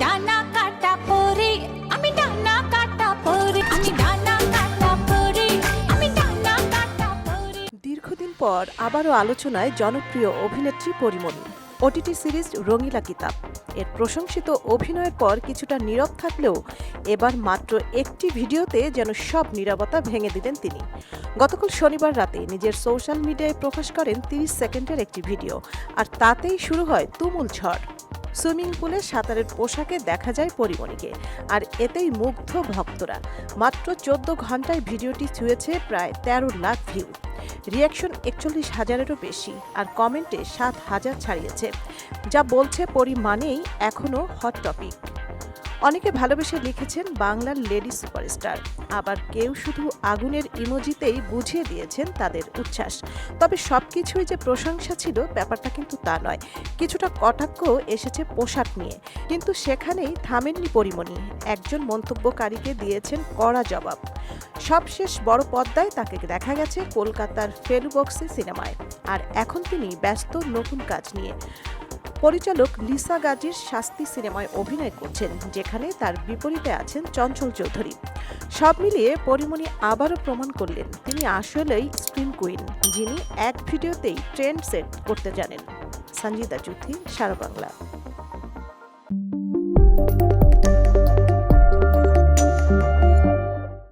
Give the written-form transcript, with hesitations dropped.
ডানা কাটা পরি, আমি ডানা কাটা পরি, আমি ডানা কাটা পরি, আমি ডানা কাটা পরি। দীর্ঘদিন পর আবারও আলোচনায় জনপ্রিয় অভিনেত্রী পরীমনি। ওটিটি সিরিজ রঙিলা কিতাব এর প্রশংসিত অভিনয়ের পর কিছুটা নীরব থাকলেও এবার মাত্র একটি ভিডিওতে যেন সব নীরবতা ভেঙে দিলেন তিনি। গতকাল শনিবার রাতে নিজের সোশ্যাল মিডিয়ায় প্রকাশ করেন 30 সেকেন্ডের একটি ভিডিও, আর তাতেই শুরু হয় তুমুল ঝড়। সুইমিং পুলে সাঁতারের পোশাকে দেখা যায় পরীমনিকে, আর এতেই মুগ্ধ ভক্তরা। মাত্র 14 ঘন্টায় ভিডিওটি ছুঁয়েছে প্রায় 13 লাখ ভিউ। রিয়াকশন 41,000-এরও বেশি, আর কমেন্টে 7,000 ছাড়িয়েছে, যা বলছে পরী মানেই এখনও হট টপিক। অনেকে ভালোবেসে লিখেছেন বাংলার লেডি সুপারস্টার, আবার কেউ শুধু আগুনের ইমোজিতেই বুঝিয়ে দিয়েছেন তাদের উচ্ছ্বাস। তবে সবকিছুই যে প্রশংসা ছিল ব্যাপারটা কিন্তু তা নয়। কিছুটা কটাক্ষ এসেছে পোশাক নিয়ে, কিন্তু সেখানেই থামেননি পরীমনি। একজন মন্তব্যকারীকে দিয়েছেন কড়া জবাব। সবশেষ বড় পর্দায় তাকে দেখা গেছে কলকাতার ফেলুবক্সে সিনেমায়, আর এখন তিনি ব্যস্ত নতুন কাজ নিয়ে। পরিচালক লিসা গাজীর শাস্তি সিনেমায় অভিনয় করছেন, যেখানে তার বিপরীতে আছেন চঞ্চল চৌধুরী। সব মিলিয়ে পরীমনি আবারও প্রমাণ করলেন তিনি আসলেই স্ক্রিন কুইন, যিনি এক ভিডিওতেই ট্রেন্ড সেট করতে জানেন। সঞ্জিদা চৌধুরী, সারা বাংলা।